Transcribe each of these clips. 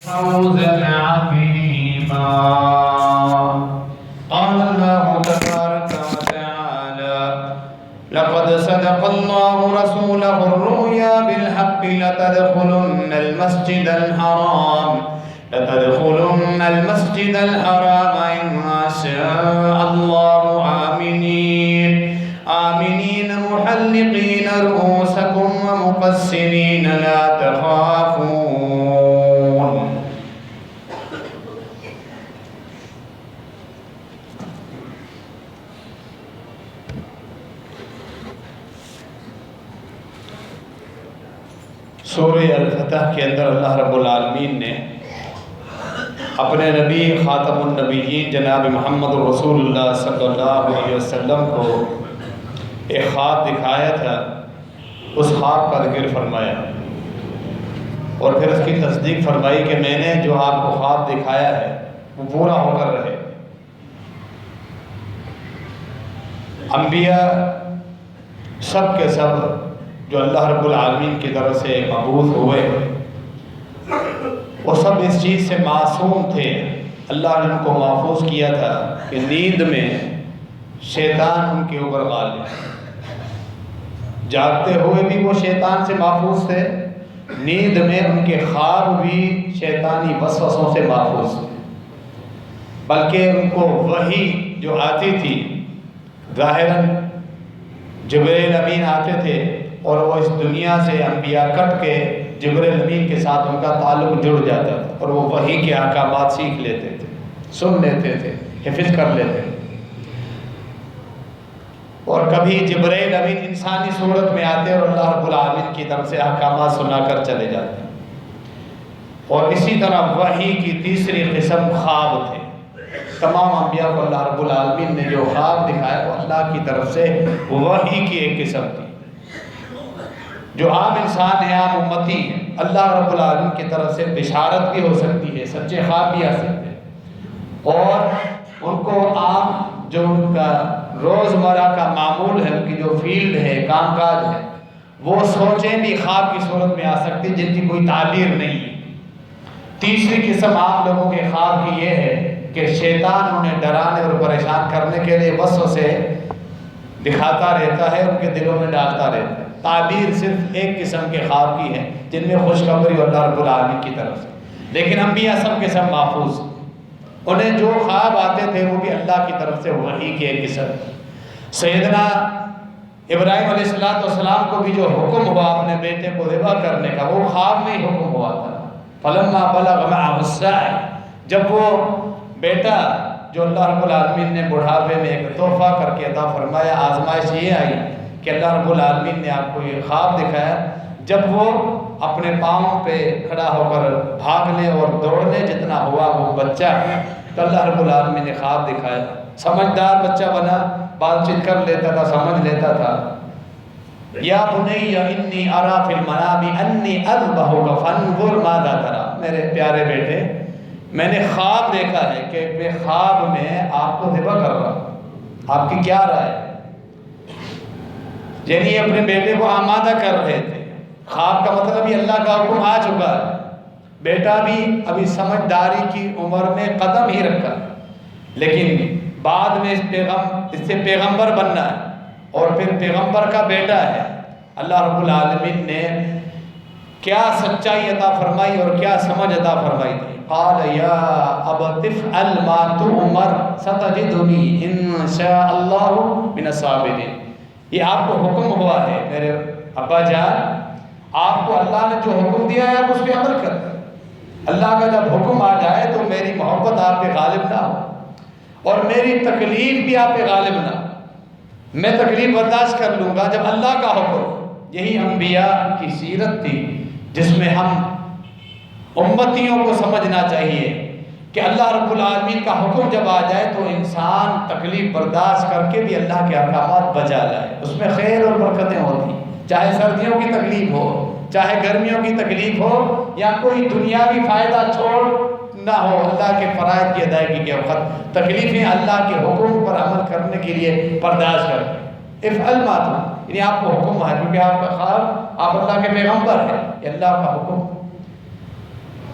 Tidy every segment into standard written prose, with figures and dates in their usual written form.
فوزا عظيما. قال الله تبارك وتعالى: لقد صدق الله رسوله الرؤيا بالحق لتدخلن المسجد الحرام إن شاء الله آمنين محلقين رؤوسكم ومقصرين لا تخافون. سورہ الفتح کے اندر اللہ رب العالمین نے اپنے نبی خاتم النبیین جناب محمد رسول اللہ صلی اللہ علیہ وسلم کو ایک خواب دکھایا تھا. اس خواب کا ذکر فرمایا اور پھر اس کی تصدیق فرمائی کہ میں نے جو آپ کو خواب دکھایا ہے وہ پورا ہو کر رہے. انبیاء سب کے سب جو اللہ رب العالمین کی طرف سے مبعوث ہوئے وہ سب اس چیز سے معصوم تھے. اللہ نے ان کو محفوظ کیا تھا کہ نیند میں شیطان ان کے اوپر غالب. جاگتے ہوئے بھی وہ شیطان سے محفوظ تھے، نیند میں ان کے خواب بھی شیطانی وسوسوں سے محفوظ تھے. بلکہ ان کو وحی جو آتی تھی ظاہراً جبرائیل امین آتے تھے اور وہ اس دنیا سے انبیاء کٹ کے جبرائیل امین کے ساتھ ان کا تعلق جڑ جاتا تھا اور وہ وحی کے احکامات سیکھ لیتے تھے، سن لیتے تھے، حفظ کر لیتے تھے. اور کبھی جبرائیل امین انسانی صورت میں آتے اور اللہ رب العالمین کی طرف سے احکامات سنا کر چلے جاتے. اور اسی طرح وحی کی تیسری قسم خواب تھے. تمام انبیاء کو اللہ رب العالمین نے جو خواب دکھایا وہ اللہ کی طرف سے وحی کی ایک قسم تھی. جو عام انسان ہے، عام امتی ہے، اللہ رب العالمین کی طرف سے بشارت بھی ہو سکتی ہے، سچے خواب بھی آ سکتے ہیں اور ان کو عام جو ان کا روزمرہ کا معمول ہے، ان کی جو فیلڈ ہے، کام کاج ہے، وہ سوچیں بھی خواب کی صورت میں آ سکتی جن کی کوئی تعبیر نہیں ہے. تیسری قسم عام لوگوں کے خواب کی یہ ہے کہ شیطان انہیں ڈرانے اور پریشان کرنے کے لیے وسوسے دکھاتا رہتا ہے، ان کے دلوں میں ڈالتا رہتا ہے. تعبیر صرف ایک قسم کے خواب کی ہے جن میں خوشخبری اللہ رب العالمین کی طرف سے. لیکن انبیاء سب کے سب محفوظ، انہیں جو خواب آتے تھے وہ بھی اللہ کی طرف سے وحی کی ایک قسم. سیدنا ابراہیم علیہ السلام کو بھی جو حکم ہوا اپنے بیٹے کو ذبح کرنے کا، وہ خواب میں ہی حکم ہوا تھا. فلما بلغ معه السعی، جب وہ بیٹا جو اللہ رب العالمین نے بڑھاپے میں ایک تحفہ کر کے عطا فرمایا، آزمائش یہ آئی کہ اللہ رب العالمین نے آپ کو یہ خواب دکھایا. جب وہ اپنے پاؤں پہ کھڑا ہو کر بھاگنے اور دوڑنے جتنا ہوا وہ بچہ، تو اللہ رب العالمین نے خواب دکھایا. سمجھدار بچہ بنا، بات چیت کر لیتا تھا، سمجھ لیتا تھا. یا بنی انی ارا فی المنام انی اذبحک فانظر ماذا تری، میرے پیارے بیٹے میں نے خواب دیکھا ہے کہ میں خواب میں آپ کو ذبح کر رہا ہوں، آپ کی کیا رائے؟ یعنی اپنے بیٹے کو آمادہ کر رہے تھے. خواب کا مطلب یہ اللہ کا حکم آ چکا ہے، بیٹا بھی ابھی سمجھداری کی عمر میں قدم ہی رکھا، لیکن بعد میں اس سے پیغمبر بننا ہے اور پھر پیغمبر کا بیٹا ہے. اللہ رب العالمین نے کیا سچائی عطا فرمائی اور کیا سمجھ عطا فرمائی تھی. قال یا ابت افعل ما تؤمر ستجدنی ان شاء اللہ من الصابرین. یہ آپ کو حکم ہوا ہے میرے ابا جان، آپ کو اللہ نے جو حکم دیا ہے آپ اس پہ عمل کریں. اللہ کا جب حکم آ جائے تو میری محبت آپ پہ غالب نہ ہو اور میری تکلیف بھی آپ پہ غالب نہ ہو. میں تکلیف برداشت کر لوں گا جب اللہ کا حکم. یہی انبیاء کی سیرت تھی جس میں ہم امتیوں کو سمجھنا چاہیے کہ اللہ رب العالمین کا حکم جب آ جائے تو انسان تکلیف برداشت کر کے بھی اللہ کے احکامات بجا لائے. اس میں خیر اور برکتیں ہوتی، چاہے سردیوں کی تکلیف ہو، چاہے گرمیوں کی تکلیف ہو، یا کوئی دنیاوی فائدہ چھوڑ نہ ہو. اللہ کے فرائض کی ادائیگی کے وقت تکلیفیں اللہ کے حکم پر عمل کرنے کے لیے برداشت کریں. افعل ما تؤمر، یعنی آپ کو حکم ہے کیونکہ آپ کا خواب، آپ اللہ کے پیغمبر ہیں، یہ اللہ کا حکم.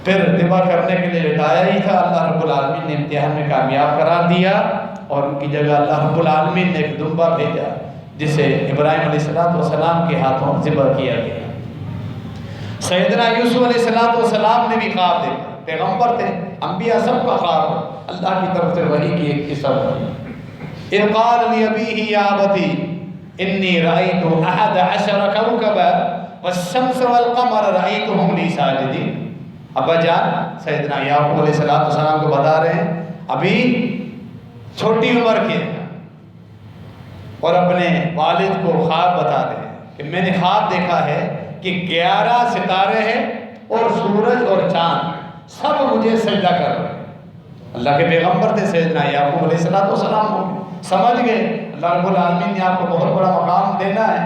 پھر ذبح کرنے کے لیے لٹایا ہی تھا، اللہ رب العالمین نے امتحان میں کامیاب قرار دیا اور ان کی جگہ اللہ رب العالمین نے ایک دمبا بھیجا جسے ابراہیم علیہ السلام کے ہاتھوں ذبح کیا گیا۔ سیدنا یوسف علیہ السلام نے بھی خواب دیکھا، پیغمبر تھے، انبیاء سب کا خواب اللہ کی طرف سے وحی کی ایک قسم ہے۔ اذ قال لأبيه يا أبتي إني رأيت 11 كوكبا والشمس والقمر رأيتهم لي ساجدين۔ ابا جان سیدنا یعقوب علیہ السلام کو بتا رہے ہیں، ابھی چھوٹی عمر کے اور اپنے والد کو خواب بتا رہے ہیں کہ میں نے خواب دیکھا ہے کہ 11 ستارے ہیں اور سورج اور چاند سب مجھے سجدہ کر رہے ہیں۔ اللہ کے پیغمبر تھے سیدنا یعقوب علیہ السلام ہوں گے، سمجھ گئے اللہ رب العالمین نے آپ کو بہت بڑا مقام دینا ہے۔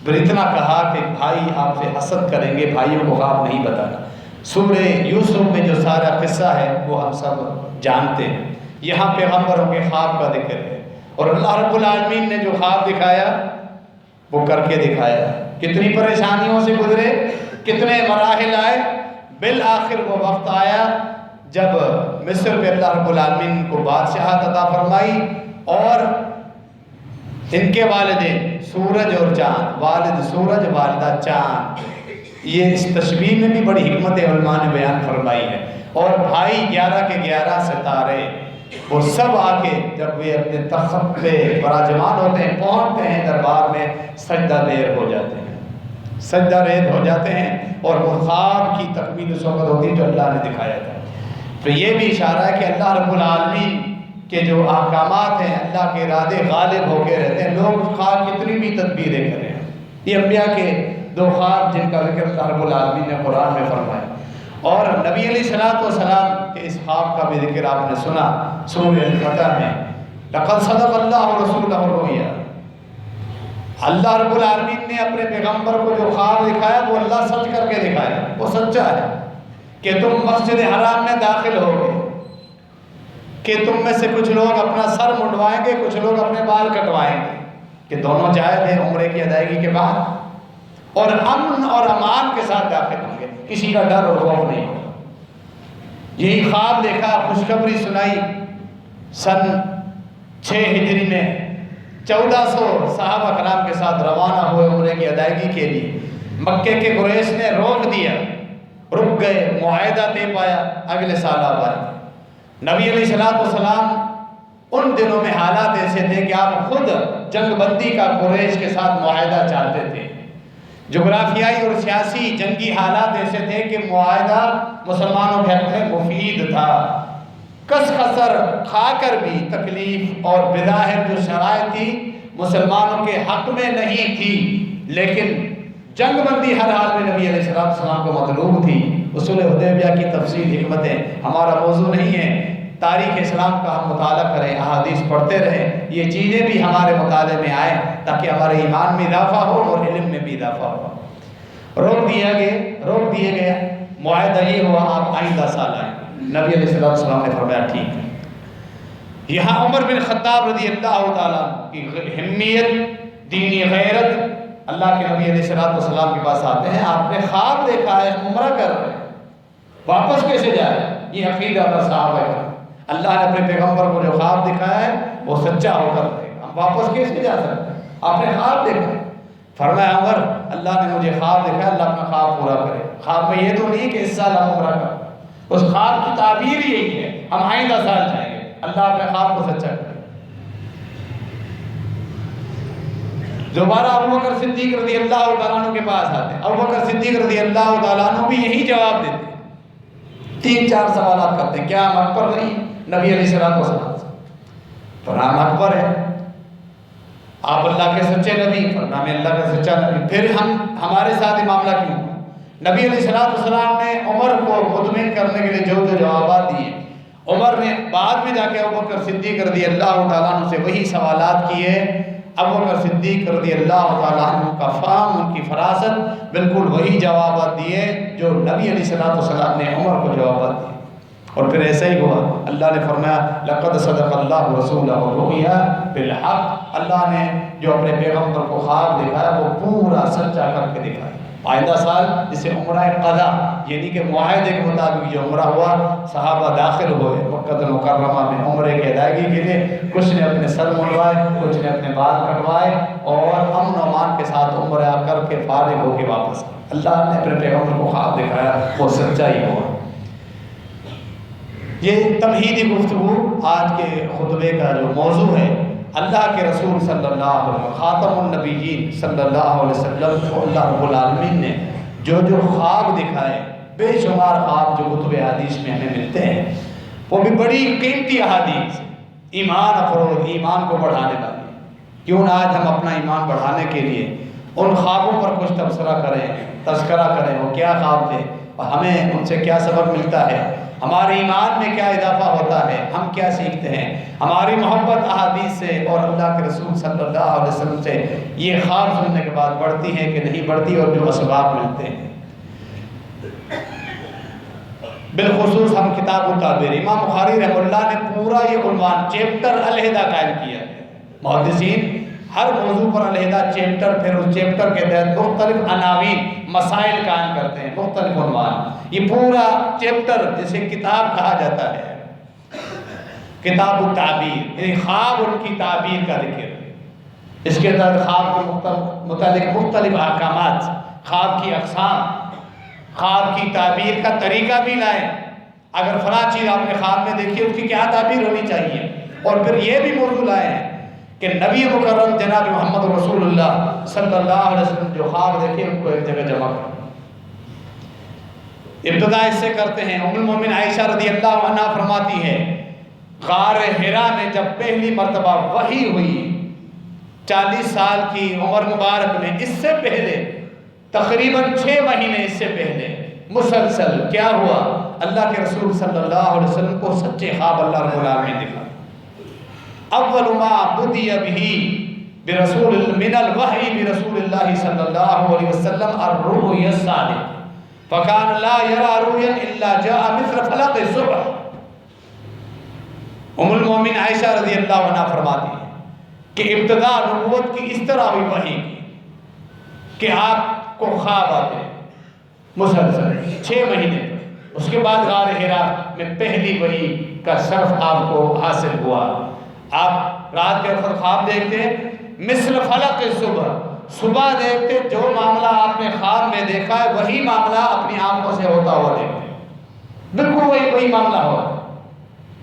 پھر اتنا کہا کہ بھائی آپ سے حسد کریں گے، بھائیوں کو خواب نہیں بتانا۔ سورہ یوسف میں جو سارا قصہ ہے وہ ہم سب جانتے ہیں، یہاں پیغمبروں کے خواب کا ذکر ہے اور اللہ رب العالمین نے جو خواب دکھایا وہ کر کے دکھایا۔ کتنی پریشانیوں سے گزرے، کتنے مراحل آئے، بالآخر وہ وقت آیا جب مصر پہ اللہ رب العالمین کو بادشاہت عطا فرمائی اور ان کے والدین سورج اور چاند، والد سورج والدہ چاند، یہ اس تشبیہ میں بھی بڑی حکمت علماء نے بیان فرمائی ہے۔ اور بھائی 11 کے 11 ستارے وہ سب آ کے جب وہ اپنے تخت پہ براجمان ہوتے ہیں، پہنچتے ہیں دربار میں، سجدہ دیر ہو جاتے ہیں، سجدہ ریز ہو جاتے ہیں اور وہ خواب کی تکمیل اس وقت ہوتی ہے جو اللہ نے دکھایا تھا۔ تو یہ بھی اشارہ ہے کہ اللہ رب العالمین کے جو احکامات ہیں، اللہ کے ارادے غالب ہو کے رہتے ہیں، لوگ خواب کتنی بھی تدبیریں کریں۔ یہ انبیاء کے 2 خواب جن کا ذکر اللہ رب العالمین نے قرآن میں فرمایا، اور نبی علیہ السلام کے اس خواب کا بھی ذکر آپ نے سنا سورہ الفتح میں، لقد صدق اللہ رسولہ الرؤیا۔ اللہ رب العالمین نے اپنے پیغمبر کو جو خواب دکھایا وہ اللہ سچ کر کے دکھایا، وہ سچا ہے کہ تم مسجد حرام میں داخل ہوگے، کہ تم میں سے کچھ لوگ اپنا سر منڈوائیں گے، کچھ لوگ اپنے بال کٹوائیں گے، کہ دونوں جائز ہیں عمرے کی ادائیگی کے بعد، اور امن اور امان کے ساتھ داخل ہوں گے، کسی کا ڈر اور خوف نہیں ہوگا۔ یہی خواب دیکھا، خوشخبری سنائی۔ سن 6 ہجری میں 1400 صحابہ کرام کے ساتھ روانہ ہوئے عمرے کی ادائیگی کے لیے۔ مکے کے قریش نے روک دیا، رک گئے، معاہدہ طے پایا، اگلے سال آپ آئے۔ نبی علیہ السلام ان دنوں میں حالات ایسے تھے کہ آپ خود جنگ بندی کا قریش کے ساتھ معاہدہ چاہتے تھے۔ جغرافیائی اور سیاسی جنگی حالات ایسے تھے کہ معاہدہ مسلمانوں کے حق میں مفید تھا۔ کس خسر کھا کر بھی تکلیف اور بظاہر جو شرائط تھی مسلمانوں کے حق میں نہیں تھی، لیکن جنگ بندی ہر حال میں نبی علیہ السلام کو مطلوب تھی۔ اصول حدیبیہ کی تفصیل حکمتیں ہمارا موضوع نہیں ہے، تاریخ اسلام کا ہم مطالعہ کریں، احادیث پڑھتے رہیں، یہ چیزیں بھی ہمارے مطالعے میں آئیں تاکہ ہمارے ایمان میں اضافہ ہو اور علم میں بھی اضافہ ہو۔ روک دیے گئے، معاہدہ یہ ہوا آپ آئندہ سال آئیں۔ نبی علیہ السلام نے فرمایا ٹھیک ہے۔ یہاں عمر بن خطاب رضی اللہ تعالیٰ کی حمیت، دینی غیرت، اللہ کے نبی علیہ السلام کے پاس آتے ہیں، آپ نے خواب دیکھا ہے، عمرہ کر رہے ہیں، واپس کیسے جائے؟ یہ عقیدہ تھا صحابہ کا، اللہ نے اپنے پیغمبر کو جو خواب دکھایا ہے وہ سچا ہو کر دے گا، ہم واپس کیسے جا سکتے ہیں؟ آپ نے خواب دیکھا۔ فرمایا عمر اللہ نے مجھے خواب دیکھا، اللہ اپنا خواب پورا کرے۔ خواب میں یہ تو نہیں کہ اس سال ہم عمرہ کریں، اس خواب کی تعبیر یہی ہے ہم آئندہ سال جائیں گے، اللہ اپنے خواب کو سچا کرے۔ دوبارہ ابوبکر صدیق رضی اللہ تعالیٰ عنہ کے پاس آتے ہیں، ابوبکر صدیق رضی اللہ تعالیٰ عنہ بھی یہی جواب دیتے ہیں، 3-4 سوالات کرتے ہیں، کیا ہم اکبر نہیں؟ نبی علیہ السلام سے فرمایا اکبر ہے، آپ اللہ کے سچے نبی، فرمایا میں اللہ کا سچا نبی، پھر ہمارے ساتھ یہ معاملہ کیوں؟ نبی علیہ السلام نے عمر کو مطمئن کرنے کے لیے جو جوابات دیے، عمر نے بعد میں جا کے ابوبکر صدیق رضی اللہ تعالیٰ عنہ سے وہی سوالات کیے۔ ابوبکر صدیق رضی اللہ تعالیٰ عنہ کا فہم، ان کی فراست، بالکل وہی جوابات دیے جو نبی علیہ السلام نے عمر کو جوابات دیے۔ اور پھر ایسا ہی ہوا، اللہ نے فرمایا لقد صدق اللہ رسولہ الرؤیا بالحق، اللہ نے جو اپنے پیغمبر کو خواب دکھایا وہ پورا سچا کر کے دکھایا۔ آئندہ سال جسے عمرہ قضا، یعنی کہ معاہدے کے مطابق جو عمرہ ہوا، صحابہ داخل ہوئے مکہ المکرمہ میں عمرے کی ادائیگی کے لیے، کچھ نے اپنے سر منڈوائے، کچھ نے اپنے بال کٹوائے اور امن و امان کے ساتھ عمرہ کر کے فارغ ہو کے واپس آئے۔ اللہ نے اپنے پیغمبر کو خواب دکھایا، وہ سچائی ہوا۔ یہ تمہیدی گفتگو آج کے خطبے کا جو موضوع ہے، اللہ کے رسول صلی اللہ علیہ وسلم، خاتم النبیین صلی اللہ علیہ وسلم کو اللہ رب العالمین نے جو جو خواب دکھائے، بے شمار خواب جو کتب حدیث میں ہمیں ملتے ہیں، وہ بھی بڑی قیمتی احادیث، ایمان افروز، ایمان کو بڑھانے والی۔ کیوں نہ آج ہم اپنا ایمان بڑھانے کے لیے ان خوابوں پر کچھ تبصرہ کریں، تذکرہ کریں، وہ کیا خواب تھے اور ہمیں ان سے کیا سبق ملتا ہے، ہمارے ایمان میں کیا اضافہ ہوتا ہے، ہم کیا سیکھتے ہیں، ہماری محبت احادیث سے اور اللہ کے رسول صلی اللہ علیہ وسلم سے یہ خواب سننے کے بعد بڑھتی ہے کہ نہیں بڑھتی، اور جو اسباب ملتے ہیں۔ بالخصوص ہم کتاب التعبیر، امام بخاری رحمہ اللہ نے پورا یہ عنوان چیپٹر علیحدہ قائم کیا ہے۔ محدثین ہر موضوع پر علیحدہ چیپٹر، پھر اس چیپٹر کے تحت مختلف عناوین، مسائل قائم کرتے ہیں، مختلف عنوان۔ یہ پورا چیپٹر جسے کتاب کہا جاتا ہے، کتاب التعبیر، یعنی خواب ان کی تعبیر کا ذکر۔ اس کے تحت خواب کے متعلق مختلف احکامات، خواب کی اقسام، خواب کی تعبیر کا طریقہ بھی لائیں۔ اگر فلاں چیز آپ نے خواب میں دیکھی، اس کی کیا تعبیر ہونی چاہیے، اور پھر یہ بھی موضوع لائے ہیں کہ نبی مکرم جناب محمد رسول اللہ صلی اللہ علیہ وسلم جو خواب دیکھے ان کو ایک جگہ جمع کریں۔ ابتدا اس سے کرتے ہیں، ام المومن عائشہ رضی اللہ عنہ فرماتی ہے، غار حرا میں جب پہلی مرتبہ وحی ہوئی، 40 سال کی عمر مبارک میں، اس سے پہلے تقریباً 6 مہینے اس سے پہلے مسلسل کیا ہوا، اللہ کے رسول صلی اللہ علیہ وسلم کو سچے خواب اللہ رب العالمین نے دکھائے۔ اول ما بدی به برسول من الوحی برسول اللہ صلی اللہ علیہ وسلم الرؤیا الصادق فکان لا یرا رؤیا الا جاء مثل فلق الصبح۔ ام المومن عائشہ رضی اللہ عنہ فرماتی ہے کہ ابتدا نبوت کی اس طرح ہوئی وحی کی کہ آپ کو خواب آتے مسلسل 6 مہینے تک، اس کے بعد غار حرا میں پہلی وحی کا صرف آپ کو حاصل ہوا۔ آپ رات کے وقت خواب دیکھتے، مثل فلق صبح، صبح دیکھتے جو معاملہ آپ نے خواب میں دیکھا ہے وہی معاملہ اپنی آنکھوں سے ہوتا ہوا دیکھتے، بالکل وہی معاملہ ہوا۔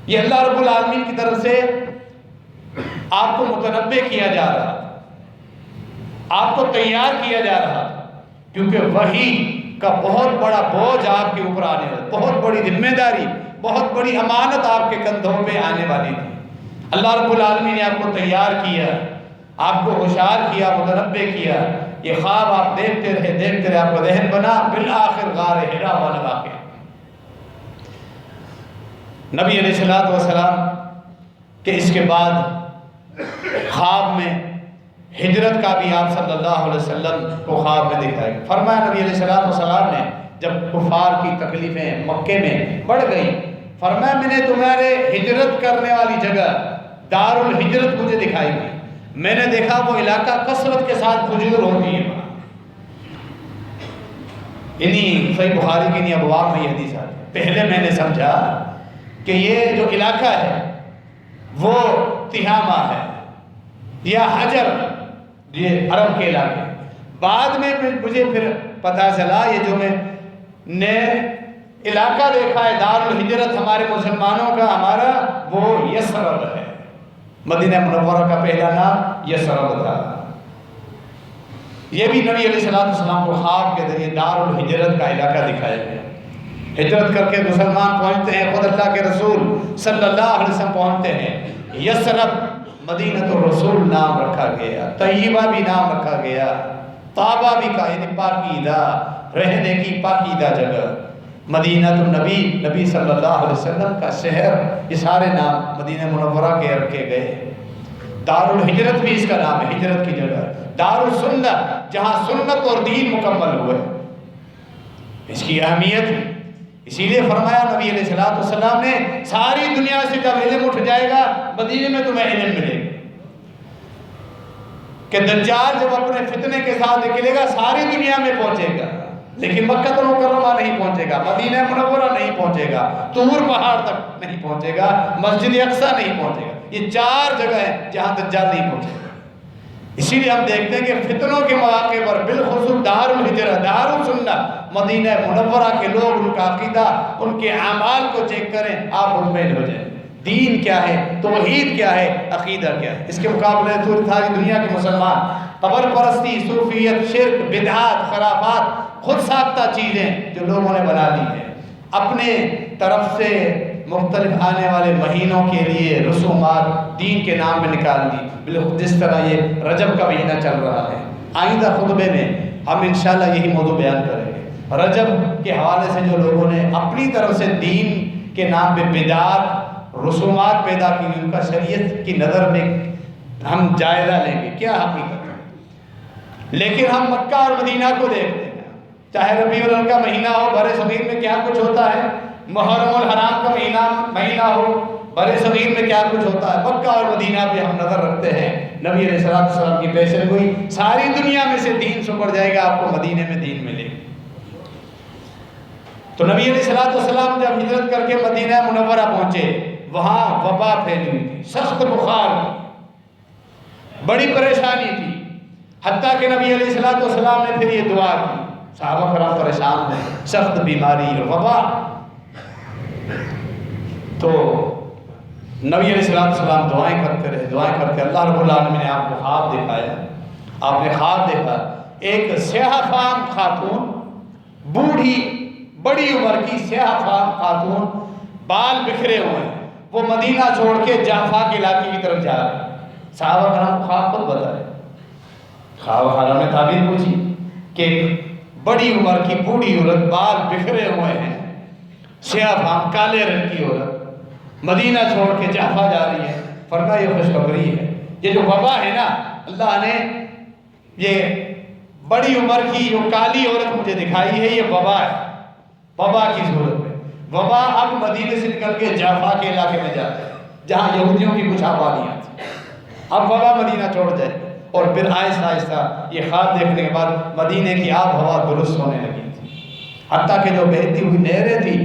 یہ اللہ رب العالمین کی طرف سے آپ کو متنبع کیا جا رہا تھا، آپ کو تیار کیا جا رہا تھا، کیونکہ وحی کا بہت بڑا بوجھ آپ کے اوپر آنے والا، بہت بڑی ذمہ داری، بہت بڑی امانت آپ کے کندھوں پہ آنے والی تھی۔ اللہ رب العالمین نے آپ کو تیار کیا، آپ کو ہوشیار کیا، متنبع کیا۔ یہ خواب آپ دیکھتے رہے، آپ کا ذہن بنا، بالآخر غار حرا والا واقعہ۔ نبی علیہ السلام کہ اس کے بعد خواب میں ہجرت کا بھی آپ صلی اللہ علیہ وسلم کو خواب میں دکھایا۔ فرمایا نبی علیہ السلام نے جب کفار کی تکلیفیں مکے میں بڑھ گئی، فرمایا میں نے تمہارے ہجرت کرنے والی جگہ دار الہجرت مجھے دکھائی گئی، میں نے دیکھا وہ علاقہ کثرت کے ساتھ کھجور ہوتی ہے۔ انہی صحیح بخاری کی انہی ابواب میں یہ حدیث آتی ہے۔ پہلے میں نے سمجھا کہ یہ جو علاقہ ہے وہ تہامہ ہے یا حجر، یہ عرب کے علاقے۔ بعد میں مجھے پھر پتہ چلا یہ جو میں نے علاقہ دیکھا ہے دار الہجرت ہمارے مسلمانوں کا، ہمارا وہ یثرب ہے۔ مدینہ منورہ کا پہلا نام یثرب تھا۔ یہ بھی نبی علیہ السلام کو خواب کے ذریعے دار الہجرت کا علاقہ دکھایا گیا۔ ہجرت کر کے مسلمان پہنچتے ہیں، خود اللہ کے رسول صلی اللہ علیہ وسلم پہنچتے ہیں۔ یثرب مدینہ الرسول نام رکھا گیا، طیبہ بھی نام رکھا گیا، طابہ بھی کا یعنی پاکیزہ، رہنے کی پاکیزہ جگہ، مدینہ النبی، نبی صلی اللہ علیہ وسلم کا شہر، یہ سارے نام مدینہ منورہ کے رکھے گئے۔ دار الہجرت بھی اس کا نام ہے، ہجرت کی جگہ۔ دار السنت، جہاں سنت اور دین مکمل ہوئے، اس کی اہمیت اسی لیے فرمایا نبی علیہ السلام نے ساری دنیا سے جب علم اٹھ جائے گا مدینے میں تمہیں علم ملے گا۔ کہ دجال جب اپنے فتنے کے ساتھ نکلے گا ساری دنیا میں پہنچے گا، لیکن مکہ المکرمہ نہیں پہنچے گا، مدینہ منورہ نہیں پہنچے گا، طور پہاڑ تک نہیں پہنچے گا، مسجد اقصیٰ نہیں پہنچے گا۔ یہ 4 جگہ ہیں جہاں دجال نہیں پہنچے گا۔ اسی لیے ہم دیکھتے ہیں کہ فتنوں کے مواقع پر بالخصوص دار الہجرہ، دار السنہ، مدینہ منورہ کے لوگ، ان کا عقیدہ، ان کے اعمال کو چیک کریں، آپ مطمئن ہو جائیں۔ دین کیا ہے، توحید کیا ہے، عقیدہ کیا ہے۔ اس کے مقابلے میں ساری دنیا کے مسلمان قبر پرستی، صوفیت، شرک، بدعات، خرافات، خود ساختہ چیزیں جو لوگوں نے بنا لی ہیں، اپنے طرف سے مختلف آنے والے مہینوں کے لیے رسومات دین کے نام میں نکال دی، بالکل جس طرح یہ رجب کا مہینہ چل رہا ہے۔ آئندہ خطبے میں ہم انشاءاللہ یہی موضوع بیان کریں گے، رجب کے حوالے سے جو لوگوں نے اپنی طرف سے دین کے نام پہ بدعات، رسومات پیدا کی، ان کا شریعت کی نظر میں ہم جائزہ لیں گے کیا حقیقت ہے۔ لیکن ہم مکہ اور مدینہ کو دیکھتے ہیں، چاہے ربیع الاول کا مہینہ ہو، بر صغیر میں کیا کچھ ہوتا ہے، محرم الحرام کا مہینہ ہو، بر صغیر میں کیا کچھ ہوتا ہے، مکہ اور مدینہ پہ ہم نظر رکھتے ہیں۔ نبی علیہ السلام کی پیشن گوئی، ساری دنیا میں سے دین سپر جائے گا، آپ کو مدینے میں دین ملے گا۔ تو نبی علیہ السلام جب ہجرت کر کے مدینہ منورہ پہنچے، وہاں وبا پھیلی ہوئی تھی، سخت بخار تھی، بڑی پریشانی تھی، حتیٰ کہ نبی علیہ السلام نے پھر یہ دعا کی، صحابہ کرام پریشان ہیں، سخت بیماری اور وبا۔ تو نبی علیہ السلام دعائیں کرتے رہے، اللہ رب العالمین نے آپ کو خواب دکھایا۔ آپ نے خواب دیکھا ایک سیاہ فام خاتون، بوڑھی بڑی عمر کی سیاہ فام خاتون، بال بکھرے ہوئے ہیں، وہ مدینہ چھوڑ کے جعفا کے علاقے کی طرف جا رہے ہیں۔ صحابہ کرام خواب خود بتائے، صحابہ کرام نے تعبیر پوچھی کہ بڑی عمر کی بوڑھی عورت، بال بکھرے ہوئے ہیں، سیاہ فام کالے رنگ کی عورت مدینہ چھوڑ کے جعفا جا رہی ہے۔ فرمایا یہ خوشخبری ہے، یہ جو وبا ہے نا، اللہ نے یہ بڑی عمر کی جو کالی عورت مجھے دکھائی ہے، یہ وبا ہے، وبا کی صورت میں۔ وبا اب مدینے سے نکل کے جعفا کے علاقے میں جاتے ہیں جہاں یہودیوں کی کچھ آبادیاں تھیں۔ اب وبا مدینہ چھوڑ جائے، اور پھر آہستہ آہستہ یہ خواب دیکھنے کے بعد مدینے کی آب ہوا درست ہونے لگی تھی، حتیٰ کہ جو بہتی ہوئی نہریں تھیں،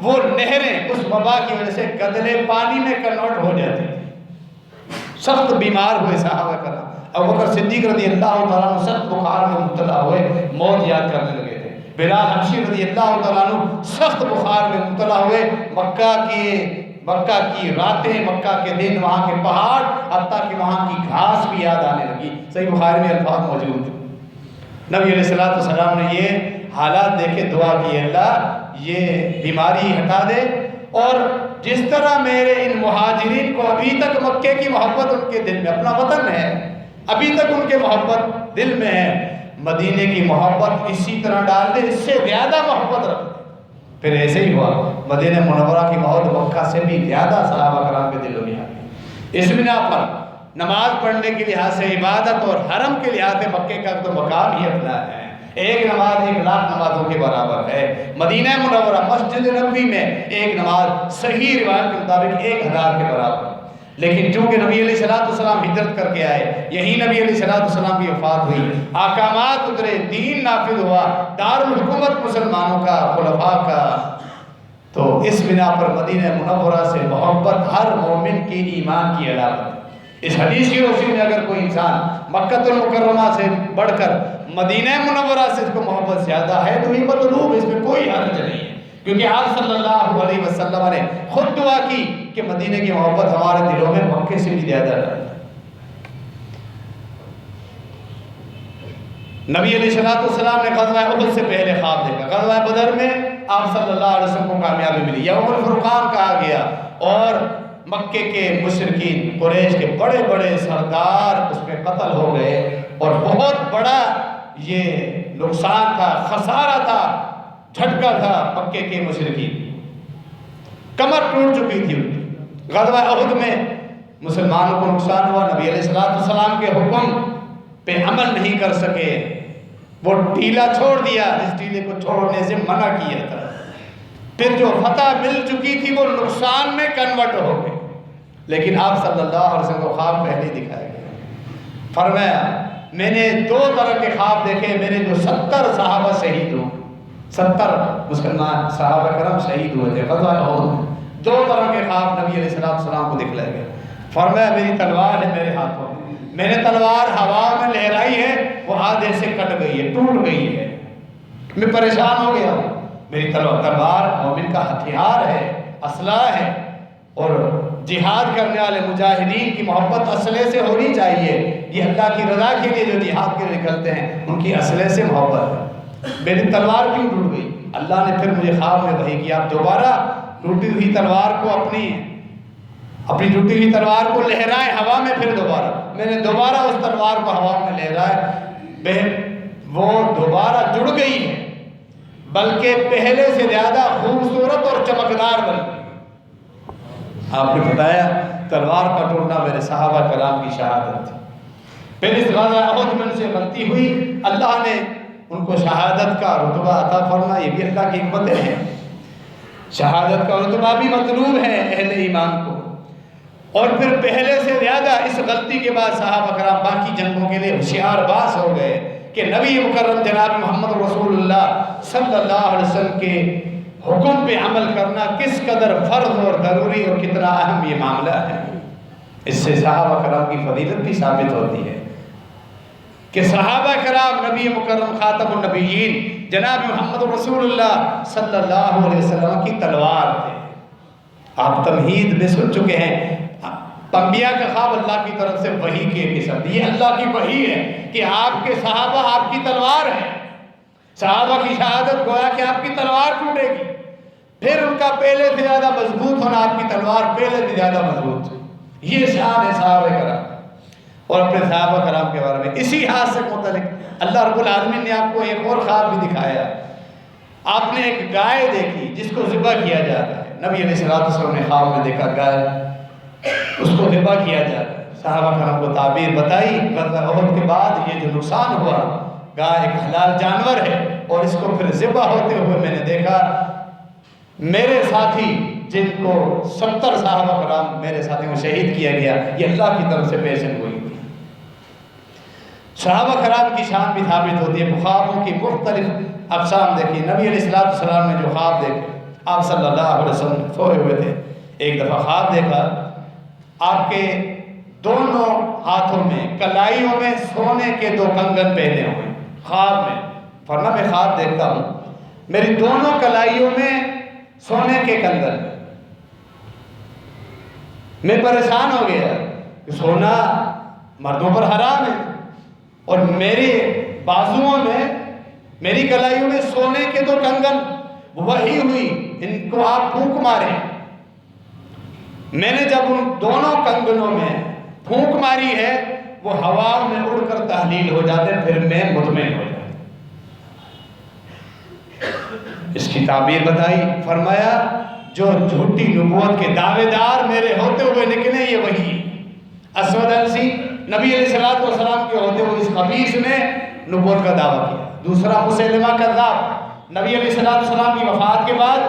وہ نہریں اس وبا کی وجہ سے گدلے پانی میں کنورٹ ہو جاتی تھی۔ سخت بیمار ہوئے صحابہ کرام، ابوبکر صدیق رضی اللہ تعالیٰ عنہ سخت بخار میں مبتلا ہوئے، موت یاد کرنے لگے تھے۔ بلال حبشی رضی اللہ تعالیٰ عنہ سخت بخار میں مبتلا ہوئے، مکہ کی راتیں، مکہ کے دن، وہاں کے پہاڑ، حتیٰ کہ وہاں کی گھاس بھی یاد آنے لگی۔ صحیح بخاری میں الفاظ موجود ہیں۔ نبی علیہ السلام نے یہ حالات دیکھے دعا کی، اللہ یہ بیماری ہٹا دے، اور جس طرح میرے ان مہاجرین کو ابھی تک مکے کی محبت ان کے دل میں، اپنا وطن ہے، ابھی تک ان کے محبت دل میں ہے، مدینے کی محبت اسی طرح ڈال دے، اس سے زیادہ محبت رکھ دے۔ پھر ایسے ہی ہوا، مدینہ منورہ کی محبت مکہ سے بھی زیادہ صحابہ کرام کے دلوں میں آ گئی۔ اس بنا پر نماز پڑھنے کے لحاظ سے، عبادت اور حرم کے لحاظ سے مکے کا تو مقام ہی اپنا ہے۔ ایک نماز 1,00,000 نمازوں کے برابر ہے۔ مدینہ منورہ مسجد نبوی میں ایک نماز صحیح روایت کے مطابق 1,000 کے برابر ہے۔ لیکن چونکہ نبی علیہ السلام ہجرت کر کے آئے، یہی نبی علیہ السلام کی وفات ہوئی، احکامات اترے، دین نافذ ہوا، دارالحکومت مسلمانوں کا، خلفاء کا، تو اس بنا پر مدینہ منورہ سے محبت ہر مومن کی ایمان کی علامت ہے۔ اس حدیث کی روشنی میں اگر کوئی انسان مکہ المکرمہ سے بڑھ کر مدینہ منورہ سے اس کو محبت زیادہ ہے تو یہ مطلوب، اس میں کوئی حرج نہیں ہے، کیونکہ آپ صلی اللہ علیہ وسلم نے خود دعا کی کہ مدینہ کی محبت ہمارے دلوں میں مکے سے بھی زیادہ ہے۔ نبی علیہ السلام نے غزوہ احد سے پہلے خواب دیکھا، غزوہ بدر میں آپ صلی اللہ علیہ وسلم کو کامیابی ملی، یوم الفرقان کہا گیا، اور مکے کے مشرکین قریش کے بڑے بڑے سردار اس میں قتل ہو گئے، اور بہت بڑا یہ نقصان تھا، خسارہ تھا، جھٹکا تھا مکے کے مشرکین، کمر ٹوٹ چکی تھی ان کی۔ غزوہ احد میں مسلمانوں کو نقصان ہوا، نبی علیہ السلام کے حکم پہ عمل نہیں کر سکے، وہ ٹیلا چھوڑ دیا جس ٹیلے کو چھوڑنے سے منع کیا تھا، پھر جو فتح مل چکی تھی وہ نقصان میں کنورٹ ہو گئی۔ لیکن آپ صلی اللہ علیہ وسلم کو خواب پہلے دکھایا گیا، فرمایا میں نے 2 طرح کے خواب دیکھے، میرے جو 70 صحابہ شہید ہو، 70 مسلمان صحابہ کرام شہید ہوئے تھے غزوہ احد میں، 2 طرح کے خواب نبی علیہ السلام کو دکھلائے گئے۔ فرمایا میری تلوار ہے میرے ہاتھوں میں، میں نے تلوار ہوا میں لہرائی ہے، وہ آدھے سے کٹ گئی ہے، ٹوٹ گئی ہے، میں پریشان ہو گیا ہوں۔ میری تلوار مومن کا ہتھیار ہے، اسلحہ ہے، اور جہاد کرنے والے مجاہدین کی محبت اسلحے سے ہونی چاہیے۔ یہ اللہ کی رضا کے لیے جو جہاد کے لیے نکلتے ہیں ان کی اسلحے سے محبت ہے۔ میری تلوار کیوں ٹوٹ گئی؟ اللہ نے پھر مجھے خواب میں وحی کیا، آپ دوبارہ ٹوٹی ہوئی تلوار کو اپنی ٹوٹی ہوئی تلوار کو لہرائے ہوا میں، پھر دوبارہ میں نے دوبارہ اس تلوار کو ہوا میں لہرائے، وہ دوبارہ جڑ گئی ہے، بلکہ پہلے سے زیادہ خوبصورت اور چمکدار بن گئی۔ آپ نے بتایا تلوار کا ٹوٹنا میرے صحابہ کرام کی شہادت تھی۔ پھر اس غزوہ احد میں ان سے غلطی ہوئی، اللہ نے ان کو شہادت کا رتبہ عطا فرمایا، یہ بھی اللہ کی حکمت ہے۔ شہادت کا رتبہ بھی مطلوب ہے اہل ایمان کو۔ اور پھر پہلے سے زیادہ اس غلطی کے بعد صحابہ کرام باقی جنگوں کے لیے ہوشیار باز ہو گئے کہ نبی مکرم جناب محمد رسول اللہ صلی اللہ علیہ وسلم کے حکم پہ عمل کرنا کس قدر فرض اور ضروری اور کتنا اہم یہ معاملہ ہے۔ اس سے صحابہ کرام کی فضیلت بھی ثابت ہوتی ہے کہ صحابہ کرام نبی مکرم خاتم النبیین جناب محمد رسول اللہ صلی اللہ علیہ وسلم کی تلوار تھے۔ آپ تمہید میں سن چکے ہیں، انبیاء کا خواب اللہ کی طرف سے وحی کے قسم، یہ اللہ کی وحی ہے کہ آپ کے صحابہ آپ کی تلوار ہیں۔ صحابہ کی شہادت گویا کہ آپ کی تلوار ٹوٹے گی، پھر ان کا پہلے سے زیادہ مضبوط ہونا، آپ کی تلوار پہلے سے زیادہ مضبوط، یہ شان ہے صحابہ کرام۔ اور اپنے صحابہ کرام کے بارے میں اسی حال سے متعلق اللہ رب العالمین نے آپ کو ایک اور خواب بھی دکھایا۔ آپ نے ایک گائے دیکھی جس کو ذبح کیا جا رہا ہے، نبی علیہ السلام نے خواب میں دیکھا گائے اس کو ذبح کیا جا رہا ہے۔ صحابہ کرام کو تعبیر بتائی، غزوہ احد کے بعد یہ جو نقصان ہوا، گائے ایک حلال جانور ہے اور اس کو پھر ذبح ہوتے ہوئے میں نے دیکھا۔ میرے ساتھی جن کو 70 صحابہ کرام میرے ساتھی کو شہید کیا گیا، یہ اللہ کی طرف سے پیشن گوئی تھی۔ صحابہ کرام کی شان بھی ثابت ہوتی ہے۔ خوابوں کی مختلف اقسام دیکھی، نبی علیہ السلام نے جو خواب دیکھے، آپ صلی اللہ علیہ وسلم سوئے ہوئے تھے، ایک دفعہ خواب دیکھا، آپ کے دونوں ہاتھوں میں کلائیوں میں سونے کے 2 کنگن پہنے ہوئے خواب میں۔ فرمایا میں خواب دیکھتا ہوں میری دونوں کلائیوں میں سونے کے کنگن، میں پریشان ہو گیا کہ سونا مردوں پر حرام ہے اور میرے بازوؤں میں میری کلائیوں میں سونے کے 2 کنگن، وہی ہوئی ان کو آپ پھونک ماریں۔ میں نے جب ان دونوں کنگنوں میں پھونک ماری ہے وہ ہوا میں اڑ کر تحلیل ہو جاتے، پھر میں مطمئن ہو جاتا۔ اس کی تعبیر بتائی، فرمایا جو جھوٹی نبوت کے دعوے دار میرے ہوتے ہوئے نکلے یہ وہی اسود عنسی نبی علیہ السلام کے ہوتے ہوئے اس خبیث نے نبوت کا دعویٰ کیا۔ دوسرا مسیلمہ کذاب، نبی علیہ السلام کی وفات کے بعد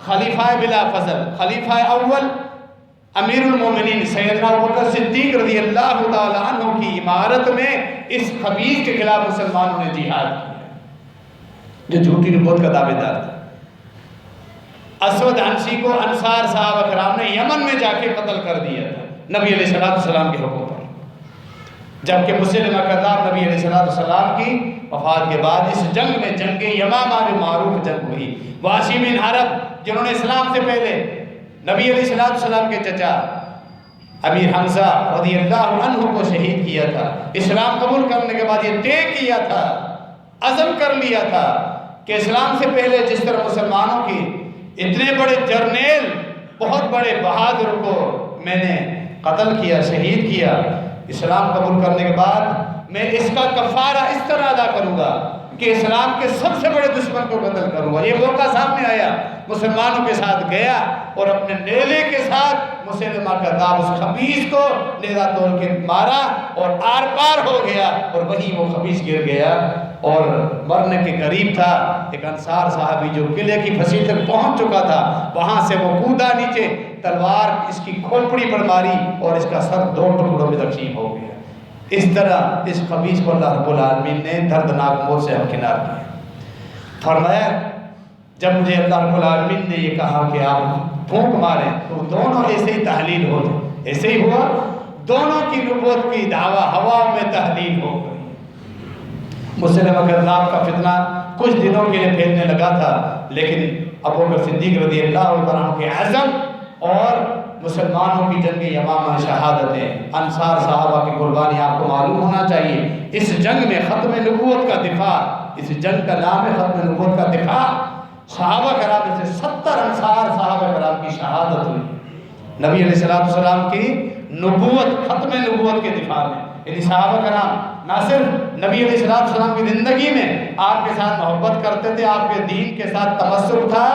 خلیفہ بلا فضل، خلیفہ اول امیر المومنین سیدنا ابوبکر صدیق رضی اللہ تعالیٰ عنہ کی عمارت میں اس خبیث کے خلاف مسلمانوں نے جہاد کیا جو جھوٹی نبوت کا دعوے دار تھا۔ اسود عنسی کو انصار صحابہ کرام نے یمن میں جا کے قتل کر دیا تھا نبی علیہ السلام کے حکم پر، جبکہ مسلمہ کذاب نبی علیہ السلام کی وفات کے بعد اس جنگ میں جنگ یمامہ میں معروف جنگ ہوئی۔ واشی بن حرب جنہوں نے اسلام سے پہلے نبی علیہ السلام کے چچا امیر حمزہ رضی اللہ عنہ کو شہید کیا تھا، اسلام قبول کرنے کے بعد یہ طے کیا تھا، عزم کر لیا تھا کہ اسلام سے پہلے جس طرح مسلمانوں کی اتنے بڑے جرنیل بہت بڑے بہادر کو میں نے قتل کیا، شہید کیا، اسلام قبول کرنے کے بعد میں اس کا کفارہ اس طرح ادا کروں گا کہ اسلام کے سب سے بڑے دشمن کو قتل کروں گا۔ یہ موقع سامنے آیا، مسلمانوں کے ساتھ گیا اور اپنے نیزے کے ساتھ مسلمہ کذاب اس خبیث کو نیزہ تول کے مارا اور آر پار ہو گیا اور وہیں وہ خبیث گر گیا اور مرنے کے قریب تھا۔ ایک انصار صحابی جو قلعے کی پھسی تک پہنچ چکا تھا، وہاں سے وہ کودا نیچے، تلوار اس کی کھوپڑی پر ماری اور اس کا سر 2 ٹکڑوں میں تقسیم ہو گیا۔ اس طرح اس خبیث کو اللہ رب العالمین نے دردناک موت سے ہمکنار کیا۔ فرمایا جب مجھے اللہ رب العالمین نے یہ کہا کہ آپ پھونک ماریں تو دونوں ایسے ہی تحلیل ہو گئے، ایسے ہی ہوا، دونوں کی نبوت کی دعویٰ ہوا میں تحلیل ہو گئی۔ مسلمہ کذاب کا فتنہ کچھ دنوں کے لیے پھیلنے لگا تھا، لیکن ابوبکر صدیق رضی اللہ عنہ کے عزم اور مسلمانوں کی جنگ یمامہ شہادتیں، انصار صحابہ کی قربانی آپ کو معلوم ہونا چاہیے۔ اس جنگ میں ختم نبوت کا دفاع، اس جنگ کا نام ہے ختم نبوت کا دفاع۔ صحابہ کرام سے 70 انصار صحابہ کرام کی شہادت ہوئی نبی علیہ السلام کی نبوت، ختم نبوت کے دفاع میں۔ یعنی صحابہ کرام نہ صرف نبی علیہ السلام کی زندگی میں آپ کے ساتھ محبت کرتے تھے، آپ کے دین کے ساتھ تمسک تھا،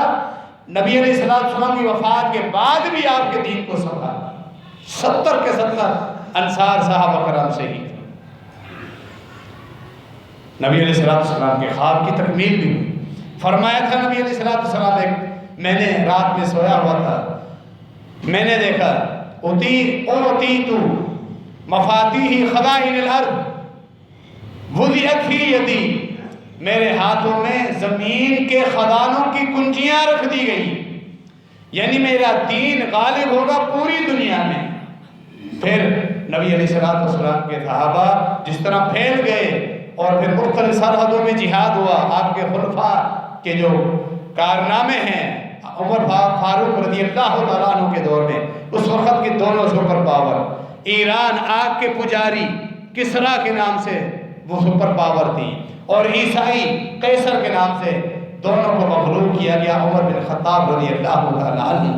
نبی علیہ السلام کی وفات کے بعد بھی آپ کے دین کو سنبھالا۔ 70 کے 70 انصار صحابہ کرام سے ہی نبی علیہ السلام کے خواب کی تکمیل بھی ہوئی۔ فرمایا تھا نبی علیہ السلام، میں نے رات میں سویا ہوا تھا، میں نے دیکھا اوتیت مفاتیح خزائن الارض وضعت فی یدی، میرے ہاتھوں میں زمین کے خزانوں کی کنجیاں رکھ دی گئی، یعنی میرا دین غالب ہوگا پوری دنیا میں۔ پھر نبی علیہ السلام کے صحابہ جس طرح پھیل گئے اور پھر مختلف سرحدوں میں جہاد ہوا، آپ کے خلفاء کے جو کارنامے ہیں، عمر فاروق رضی اللہ تعالیٰ عنہ کے دور میں اس وقت کے دونوں سپر پاور، ایران آگ کے پجاری کسرا کے نام سے وہ سپر پاور تھی، اور عیسائی قیصر کے نام سے، دونوں کو مغلوب کیا گیا عمر بن خطاب رضی اللہ تعالیٰ عنہ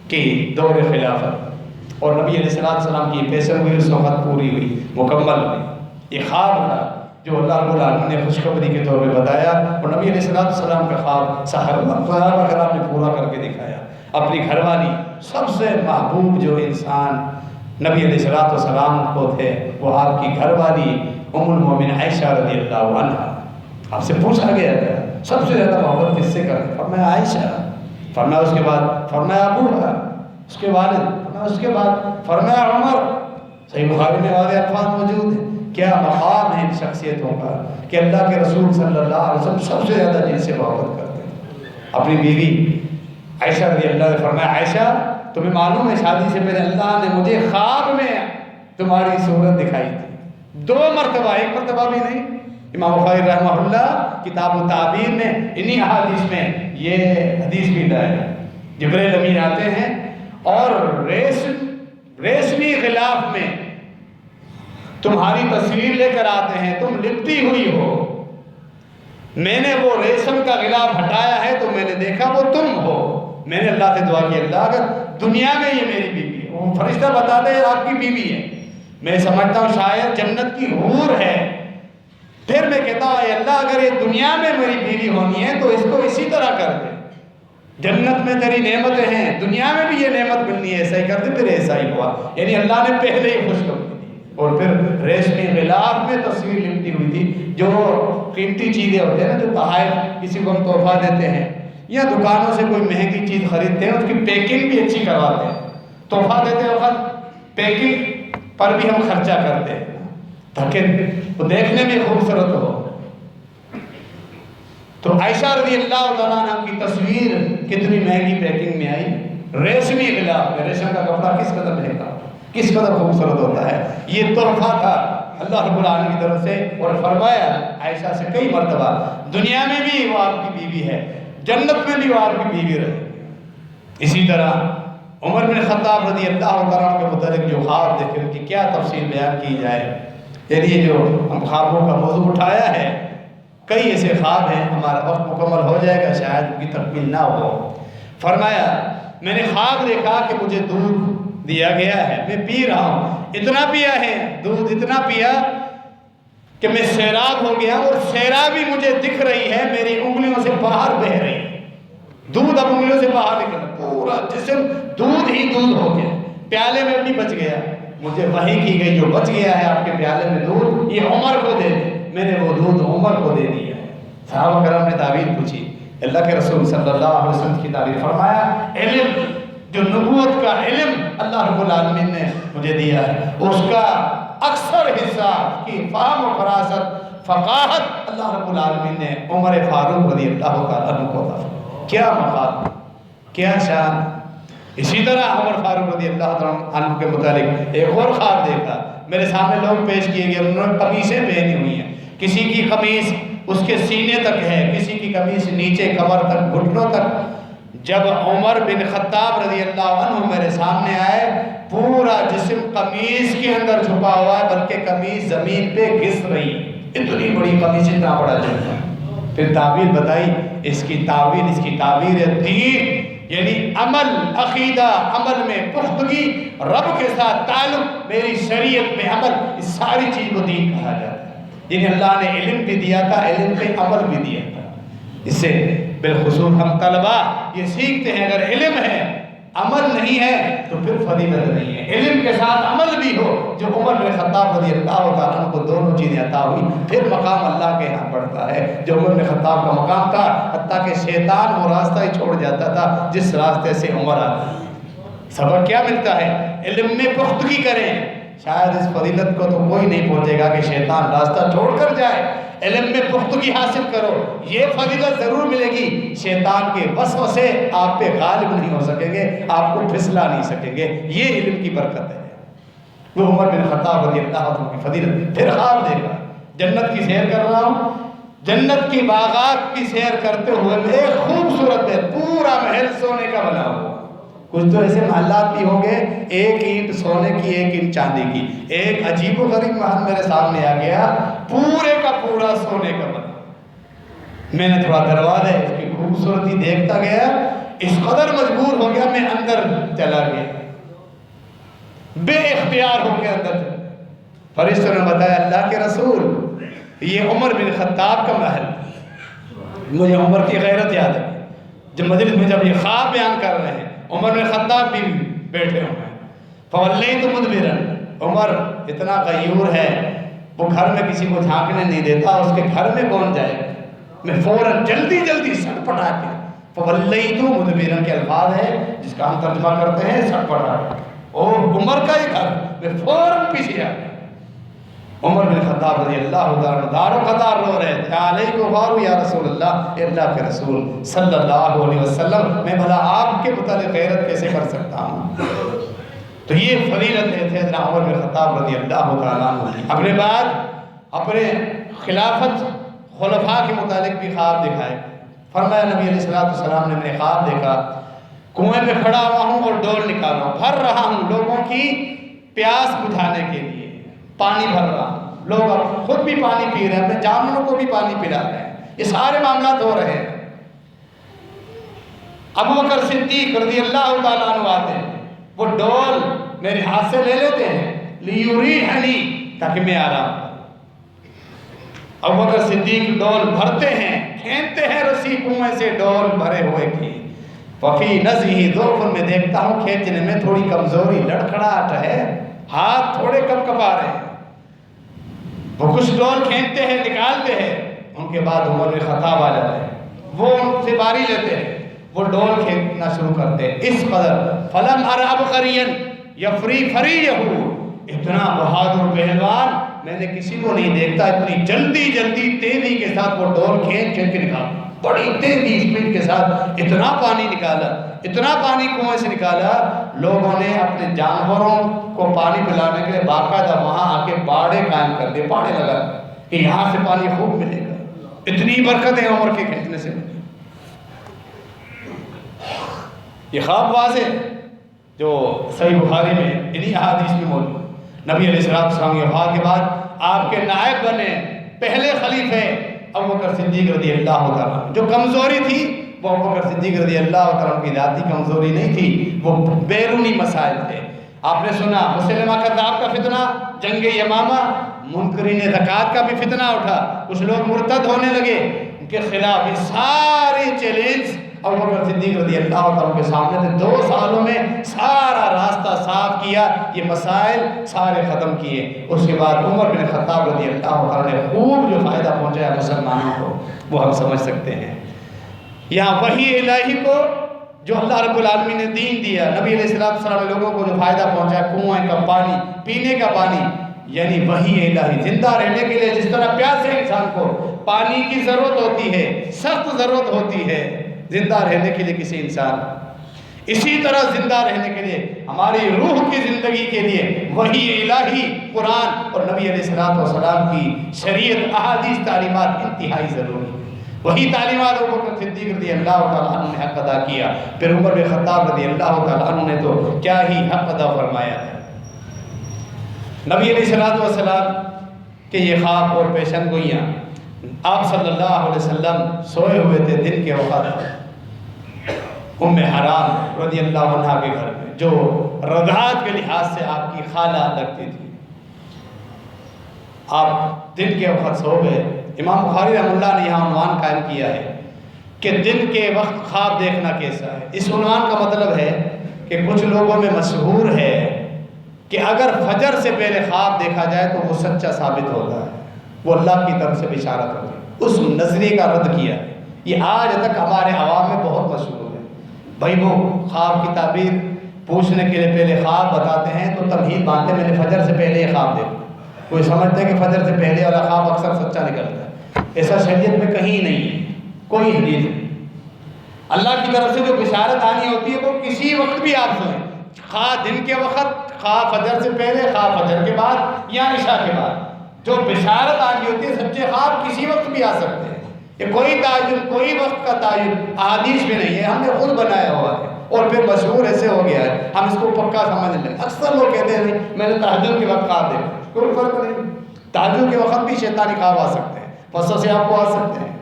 کی دور خلافت، اور نبی علیہ السلام کی پیشن ہوئی اس وقت پوری ہوئی، مکمل ہوئی۔ یہ خواب تھا جو اللہ رب العالمین نے خوشخبری کے طور پہ بتایا، اور نبی علیہ السلام کا خواب صحابہ کرام نے پورا کر کے دکھایا۔ اپنی گھر والی سب سے محبوب جو انسان نبی علیہ السلام کو تھے وہ آپ کی گھر والی ام المومن عائشہ رضی اللہ عنہ۔ آپ سے پوچھا گیا تھا سب سے زیادہ محبت کس سے کرتے؟ فرمایا عائشہ، فرمایا اس کے بعد فرمایا ابو ہے، اس کے والد، فرمایا اس کے بعد فرمایا عمر۔ صحیح بخاری میں واضح الفاظ موجود ہیں۔ کیا مقام ہے ان شخصیتوں کا کہ اللہ کے رسول صلی اللہ علیہ وسلم سب سے زیادہ جن سے محبت کرتے ہیں۔ اپنی بیوی عائشہ رضی اللہ نے فرمایا عائشہ تمہیں معلوم ہے شادی سے پہلے اللہ نے مجھے خواب میں تمہاری صورت دکھائی تھی 2 مرتبہ، 1 مرتبہ بھی نہیں۔ امام بخاری رحمہ اللہ کتاب التعبیر میں انہی احادیث میں یہ حدیث بھی لائے، جبرائیل امین آتے ہیں اور ریشمی غلاف میں تمہاری تصویر لے کر آتے ہیں، تم لپٹی ہوئی ہو، میں نے وہ ریشم کا غلاف ہٹایا ہے تو میں نے دیکھا وہ تم ہو۔ میں نے اللہ سے دعا کی اللہ اگر دنیا میں یہ میری بیوی ہے، وہ فرشتہ بتاتے ہیں آپ کی بیوی ہے، میں سمجھتا ہوں شاید جنت کی حور ہے، پھر میں کہتا ہوں اے اللہ اگر یہ دنیا میں میری بیوی ہونی ہے تو اس کو اسی طرح کر دے، جنت میں تیری نعمتیں ہیں، دنیا میں بھی یہ نعمت ملنی ہے، ایسا ہی کر دے۔ پھر ایسا ہی ہوا، یعنی اللہ نے پہلے ہی خوشخبری دی، اور پھر ریشمی غلاف میں تصویر لپٹی ہوئی تھی۔ جو قیمتی چیزیں ہوتے ہیں نا، جو تحائف کسی کو ہم تحفہ دیتے ہیں یا دکانوں سے کوئی مہنگی چیز خریدتے ہیں، اس کی پیکنگ بھی اچھی کرواتے ہیں، تحفہ دیتے وقت پیکنگ پر بھی ہم خرچہ کرتے ہیں تاکہ وہ دیکھنے میں خوبصورت ہو۔ تو عائشہ رضی اللہ تعالیٰ عنہ کی تصویر کتنی مہنگی پیکنگ میں آئی، ریشمی غلاف میں۔ ریشم کا کپڑا کس قدر مہنگا، کس قدر خوبصورت ہوتا ہے، یہ تحفہ تھا اللہ رب العالمین کی طرف سے، اور فرمایا عائشہ سے کئی مرتبہ دنیا میں بھی وہ آپ کی بیوی ہے، جنت میں بھی وہ آپ کی بیوی رہے۔ اسی طرح عمر بن خطاب رضی اللہ تعالیٰ کے متعلق جو خواب دیکھے ان کی کیا تفصیل بیان کی جائے، یعنی یہ جو ہم خوابوں کا موضوع اٹھایا ہے، کئی ایسے خواب ہیں، ہمارا وقت مکمل ہو جائے گا شاید ان کی تکمیل نہ ہو۔ فرمایا میں نے خواب دیکھا کہ مجھے دودھ دیا گیا ہے، میں پی رہا ہوں، اتنا پیا ہے دودھ، اتنا پیا کہ میں سیراب ہو گیا، اور سیرابی مجھے دکھ رہی ہے، میری انگلیوں سے باہر بہ رہی ہے، دودھ اب انگلیوں سے باہر نکل رہا، پورا جسم دودھ ہی دودھ ہو گیا، پیالے میں بھی بچ گیا، مجھے وحی کی گئی جو بچ گیا ہے آپ کے پیالے میں دودھ یہ عمر کو دے دے، میں نے وہ دودھ عمر کو دے دیا۔ صحابہ کرام نے تعبیر پوچھی، اللہ کے رسول صلی اللہ علیہ وسلم کی تعبیر، فرمایا علم جو نبوت کا علم اللہ رب العالمین نے مجھے دیا ہے، اس کا اکثر حصہ کی فہم و فراست فقاہت اللہ رب العالمین نے عمر فاروق رضی اللہ تعالیٰ عنہ کو عطا فرمائی۔ کیا مقام، کیا شان۔ اسی طرح عمر فاروق رضی اللہ تعالیٰ عنہ کے متعلق ایک اور خواب دیکھا، میرے سامنے لوگ پیش کیے گئے، انہوں نے قمیصیں پہنی ہوئی ہیں، کسی کی قمیص اس کے سینے تک ہے، کسی کی قمیص نیچے کمر تک، گھٹنوں تک۔ جب عمر بن خطاب رضی اللہ عنہ میرے سامنے آئے، پورا جسم قمیص کے اندر چھپا ہوا ہے، بلکہ قمیص زمین پہ گھس رہی، اتنی بڑی قمیص، اتنا بڑا جسم۔ پھر تعبیر بتائی، اس کی تعبیر ہے دین، یعنی عمل، عقیدہ، عمل میں پختگی، رب کے ساتھ تعلق، میری شریعت میں عمل، اس ساری چیز کو دین کہا جاتا ہے۔ جنہیں اللہ نے علم بھی دیا تھا، علم پہ عمل بھی دیا تھا۔ اس سے بالخصوص ہم طلباء یہ سیکھتے ہیں، اگر علم ہے عمل نہیں ہے تو پھر فضیلت نہیں ہے۔ علم کے ساتھ عمل بھی ہو، جو عمر بن خطاب رضی اللہ تعالیٰ عنہ کو دونوں چیزیں عطا ہوئی، پھر مقام اللہ کے ہاں بڑھتا ہے، جو عمر بن خطاب کا مقام تھا، حتیٰ کہ شیطان وہ راستہ ہی چھوڑ جاتا تھا جس راستے سے عمر آتا۔ سبق کیا ملتا ہے؟ علم میں پختگی کریں، شاید اس فضیلت کو تو کوئی نہیں پہنچے گا کہ شیطان راستہ چھوڑ کر جائے۔ علم میں پختگی حاصل کرو، یہ فضیلت ضرور ملے گی، شیطان کے وسوسے آپ پہ غالب نہیں ہو سکیں گے، آپ کو پھسلا نہیں سکیں گے، یہ علم کی برکت ہے۔ وہ عمر بن خطاب رضی اللہ عنہ کی فضیلت۔ پھر خواب دیکھا، جنت کی سیر کر رہا ہوں، جنت کی باغات کی سیر کرتے ہوئے ایک خوبصورت ہے، پورا محل سونے کا بنا ہوا۔ کچھ تو ایسے محلات بھی ہوں گے، ایک اینٹ سونے کی، ایک اینٹ چاندی کی۔ ایک عجیب و غریب محل میرے سامنے آ گیا، پورے کا پورا سونے کا بنا۔ میں نے تھوڑا دروازہ اس کی خوبصورتی دیکھتا گیا، اس قدر مجبور ہو گیا، میں اندر چلا گیا، بے اختیار ہو کے اندر۔ فرشتوں نے بتایا اللہ کے رسول یہ عمر بن خطاب کا محل۔ مجھے عمر کی غیرت یاد ہے، جب مجلس میں جب یہ خواب بیان کر رہے ہیں، عمر بن خطاب بھی بیٹھے ہوئے ہیں۔ فولیت مدبرا، عمر اتنا غیور ہے، وہ گھر میں کسی کو جھانکنے نہیں دیتا، اس کے گھر میں کون جائے، میں فوراً جلدی سٹ پٹا کے، فولیت مدبرا کے الفاظ ہے جس کا ہم ترجمہ کرتے ہیں سٹ پٹا کے، اور عمر کا یہ گھر، میں فوراً پیچھے آ گیا۔ عمر بن خطاب رضی اللہ عنہ دار و قطار رو رہے تھے، علیکم غارو یا رسول اللہ، اے اللہ کے رسول صلی اللہ علیہ وسلم، میں بھلا آپ کے متعلق غیرت کیسے کر سکتا ہوں۔ تو یہ فضیلت ہے سیدنا عمر بن خطاب رضی اللہ تعالیٰ عنہ۔ اپنے بعد اپنے خلافت خلفاء کے متعلق بھی خواب دکھائے۔ فرمایا نبی علیہ السلام نے میں خواب دیکھا، کنویں میں کھڑا ہوا ہوں اور ڈول نکال رہا ہوں، بھر رہا ہوں لوگوں کی پیاس بجھانے کے لیے، پانی بھر رہا ہوں، لوگ اب خود بھی پانی پی رہے ہیں، اپنے جانوروں کو بھی پانی پلا رہے ہیں، یہ سارے معاملات ہو رہے ہیں۔ ابو بکر صدیق رضی اللہ تعالیٰ عنہ آتے ہیں، وہ ڈول میرے ہاتھ سے لے لیتے ہیں، لیوریحنی، تاکہ میں آرام۔ ابو بکر صدیق ڈول بھرتے ہیں، کھینتے ہیں رسی کنویں سے ڈول بھرے ہوئے کی، وفی نزعہ ضعف، میں دیکھتا ہوں کھینچنے میں تھوڑی کمزوری، لڑکھڑاہٹ ہے، ہاتھ تھوڑے کپ کپا رہے ہیں۔ وہ کچھ ڈول کھینچتے ہیں، نکالتے ہیں، ان کے بعد عمر بن خطاب آ جاتے ہیں، وہ ان سے باری لیتے ہیں، وہ ڈول کھینچنا شروع کرتے ہیں، اس قدر فلم اراب قرین یفری فریہ، اتنا بہادر پہلوان میں نے کسی کو نہیں دیکھتا، اتنی جلدی تیزی کے ساتھ وہ ڈول کھینچ کے نکالا، بڑی تیزی اسپیڈ کے ساتھ اتنا پانی نکالا، اتنا پانی کنویں سے نکالا، لوگوں نے اپنے جانوروں کو پانی پلانے کے لیے باقاعدہ وہاں آ کے باڑے قائم کر دیے، باڑے لگا کہ یہاں سے پانی خوب ملے گا۔ اتنی برکتیں عمر کے کھینچنے سے ملی۔ یہ خواب واضح جو صحیح بخاری میں انہی احادیث میں موجود ہے۔ نبی علیہ السلام کے وفات کے بعد آپ کے نائب بنے پہلے خلیفے ابوبکر صدیق رضی اللہ تعالیٰ، جو کمزوری تھی وہ ابوبکر صدیق رضی اللہ تعالیٰ کی ذاتی کمزوری نہیں تھی، وہ بیرونی مسائل تھے۔ آپ نے سنا مسلمہ کذاب کا فتنہ، جنگ یمامہ، منکرین زکوٰۃ کا بھی فتنہ اٹھا، کچھ لوگ مرتد ہونے لگے، ان کے خلاف یہ سارے چیلنج ابوبکر صدیق رضی اللہ تعالیٰ کے سامنے تھے۔ 2 سالوں میں سارا راستہ صاف کیا، یہ مسائل سارے ختم کیے۔ اس کے بعد عمر بن خطاب رضی اللہ تعالیٰ نے خوب جو فائدہ پہنچایا مسلمانوں کو وہ ہم سمجھ سکتے ہیں۔ یہاں وحی الہی کو جو اللہ رب العالمین نے دین دیا، نبی علیہ السلام نے لوگوں کو جو فائدہ پہنچایا، کنویں کا پانی، پینے کا پانی، یعنی وحی الہی زندہ رہنے کے لیے جس طرح پیاسے انسان کو پانی کی ضرورت ہوتی ہے، سخت ضرورت ہوتی ہے زندہ رہنے کے لیے کسی انسان، اسی طرح زندہ رہنے کے لیے ہماری روح کی زندگی کے لیے وحی الہی قرآن اور نبی علیہ السلام کی شریعت احادیث تعلیمات انتہائی ضروری ہے۔ وہی تعلیمات ابو بکر صدیق رضی اللہ تعالیٰ عنہ نے حق ادا کیا، پھر عمر بن خطاب رضی اللہ تعالیٰ عنہ نے تو کیا ہی حق ادا فرمایا ہے۔ نبی علیہ السلام کے یہ خواب اور پیشن گوئیاں، آپ صلی اللہ علیہ وسلم سوئے ہوئے تھے دن کے وقت ام حرام رضی اللہ عنہ کے گھر میں، جو رضاعت کے لحاظ سے آپ کی خالہ لگتی تھی۔ آپ دن کے وقت سو گئے۔ امام بخاری رحمہ اللہ نے یہاں عنوان قائم کیا ہے کہ دن کے وقت خواب دیکھنا کیسا ہے۔ اس عنوان کا مطلب ہے کہ کچھ لوگوں میں مشہور ہے کہ اگر فجر سے پہلے خواب دیکھا جائے تو وہ سچا ثابت ہوتا ہے، وہ اللہ کی طرف سے بشارت ہوتی ہے۔ اس نظریے کا رد کیا۔ یہ آج تک ہمارے عوام میں بہت مشہور ہے۔ بھائی وہ خواب کی تعبیر پوچھنے کے لیے پہلے خواب بتاتے ہیں تو تمہید باندھتے ہیں، میں نے فجر سے پہلے یہ خواب دیکھا۔ کوئی سمجھتے ہیں کہ فجر سے پہلے والا خواب اکثر سچا نکلتا ہے، ایسا شریعت میں کہیں نہیں ہے، کوئی حدیث نہیں۔ اللہ کی طرف سے جو بشارت آنی ہوتی ہے وہ کسی وقت بھی آپ سنیں، خواہ دن کے وقت، خواہ فجر سے پہلے، خواہ فجر کے بعد یا عشاء کے بعد، جو بشارت آنی ہوتی ہے سچے خواب کسی وقت بھی آ سکتے ہیں۔ یہ کوئی تعین، کوئی وقت کا تعین احادیث بھی نہیں ہے، ہم نے خود بنایا ہوا ہے اور پھر مشہور ایسے ہو گیا ہے ہم اس کو پکا سمجھ لیں۔ اکثر لوگ کہتے ہیں میں نے تہجد کے وقت خواب دیکھا، کوئی فرق نہیں، تہجد کے وقت بھی شیطانی خواب آ سکتے ہیں، وسوسے آپ کو آ سکتے ہیں۔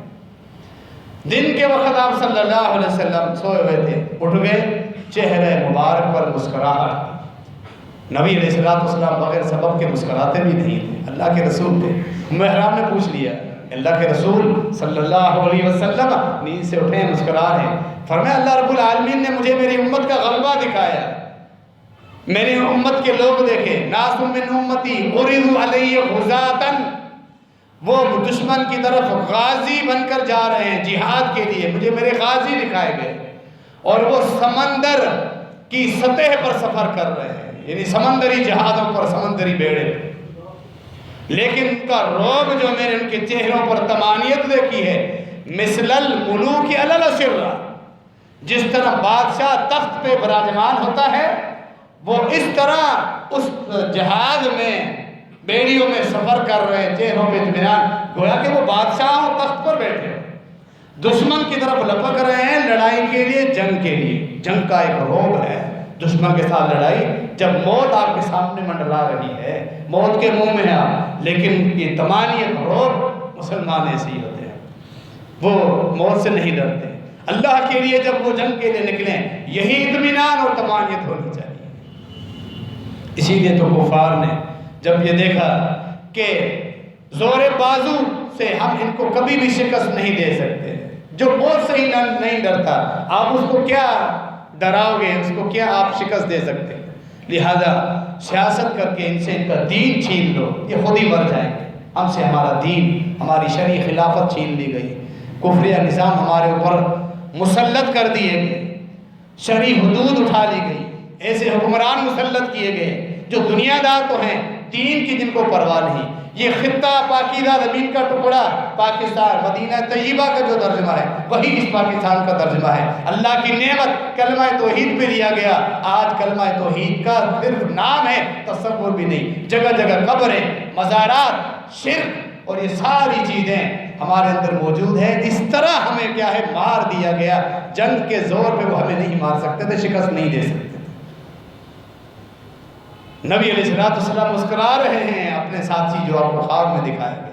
دن کے وقت آپ صلی اللہ علیہ وسلم سوئے ہوئے تھے، اٹھ گئے، چہرے مبارک پر مسکراہٹ۔ نبی علیہ السلام بغیر سبب کے مسکراتے بھی نہیں تھے، اللہ کے رسول تھے۔ ام حرام نے پوچھ لیا، اللہ کے رسول صلی اللہ علیہ وسلم نیند سے اٹھے ہیں، مسکرا رہے ہیں۔ فرمایا اللہ رب العالمین نے مجھے میری امت کا غلبہ دکھایا، میری امت کے لوگ دیکھے، ناس من امتی اردو علیہ غزاتن، وہ دشمن کی طرف غازی بن کر جا رہے ہیں جہاد کے لیے، مجھے میرے غازی دکھائے گئے، اور وہ سمندر کی سطح پر سفر کر رہے ہیں، یعنی سمندری جہازوں پر، سمندری بیڑے، لیکن ان کا روب جو میں نے ان کے چہروں پر طمانیت دیکھی ہے، مثل الملوک علی الاسرہ، جس طرح بادشاہ تخت پہ براجمان ہوتا ہے وہ اس طرح اس جہاز میں، بیڑیوں میں سفر کر رہے ہیں، چہروں پہ اطمینان، گویا کہ وہ بادشاہ تخت پر بیٹھے دشمن کی طرف لپک رہے ہیں لڑائی کے لیے، جنگ کے لیے۔ جنگ کا ایک روب ہے، دشمن کے ساتھ لڑائی، جب موت آپ کے سامنے منڈلا رہی ہے، موت کے منہ میں ہے آپ، لیکن یہ طمانیت، روب، مسلمان ایسے ہی ہوتے ہیں، وہ موت سے نہیں ڈرتے۔ اللہ کے لیے جب وہ جنگ کے لیے نکلیں، یہی اطمینان اور طمانیت ہونی چاہیے۔ اسی لیے تو کفار نے جب یہ دیکھا کہ زور بازو سے ہم ان کو کبھی بھی شکست نہیں دے سکتے، جو موت سے ہی نہیں ڈرتا، آپ اس کو کیا ڈراؤ گے، اس کو کیا آپ شکست دے سکتے؟ لہذا سیاست کر کے ان سے ان کا دین چھین لو، یہ خود ہی مر جائیں گے۔ ہم سے ہمارا دین، ہماری شرعی خلافت چھین لی گئی، کفریہ نظام ہمارے اوپر مسلط کر دیے گئے، شرعی حدود اٹھا لی گئی، ایسے حکمران مسلط کیے گئے جو دنیا دار تو ہیں، دین کی جن کو پرواہ نہیں۔ یہ خطہ پاکیزہ زمین کا ٹکڑا پاکستان، مدینہ طیبہ کا جو ترجمہ ہے وہی اس پاکستان کا ترجمہ ہے۔ اللہ کی نعمت کلمہ توحید پہ دیا گیا، آج کلمہ توحید کا صرف نام ہے، تصور بھی نہیں۔ جگہ جگہ قبریں، مزارات، شرک اور یہ ساری چیزیں ہمارے اندر موجود ہے۔ اس طرح ہمیں کیا ہے مار دیا گیا، جنگ کے زور پہ وہ ہمیں نہیں مار سکتے تھے، شکست نہیں دے سکتے تھے۔ نبی علیہ السلام مسکرا رہے ہیں اپنے ساتھی جو آپ کو خواب میں دکھائے گئے۔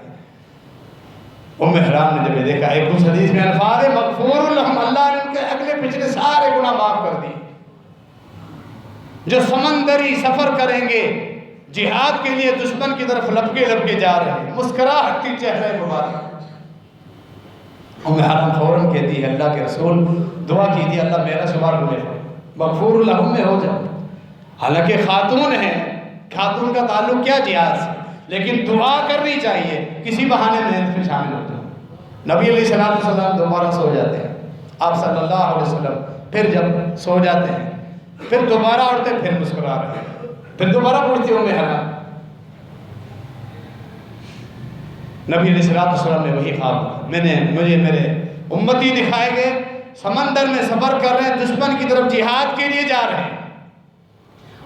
ام حرام نے جب یہ دیکھا، ایک کچھ حدیث میں الفاظ مغفور لہم، اللہ نے ان کے اگلے پچھلے سارے گناہ معاف کر دیے۔ جو سمندری سفر کریں گے جہاد کے لیے، دشمن کی طرف لپکے لپکے جا رہے ہیں، مسکراہٹ کی چہرے مبارک۔ ام حرام فوراً کہتی ہے اللہ کے رسول دعا کیجیے اللہ میرا شمار گناہ مغفور لہم میں ہو جائے۔ حالانکہ خاتون ہیں، خاتون کا تعلق کیا جہاد سے، لیکن دعا کرنی چاہیے، کسی بہانے محنت میں شامل ہوتے ہیں۔ نبی علیہ السلام دوبارہ سو جاتے ہیں، آپ صلی اللہ علیہ وسلم پھر جب سو جاتے ہیں، پھر دوبارہ اٹھتے، پھر مسکرا رہے ہیں، پھر دوبارہ پوچھتے ام حرام نبی علیہ السلام نے وہی خواب مجھے میرے امتی دکھائے گئے، سمندر میں سفر کر رہے ہیں، دشمن کی طرف جہاد کے لیے جا رہے ہیں۔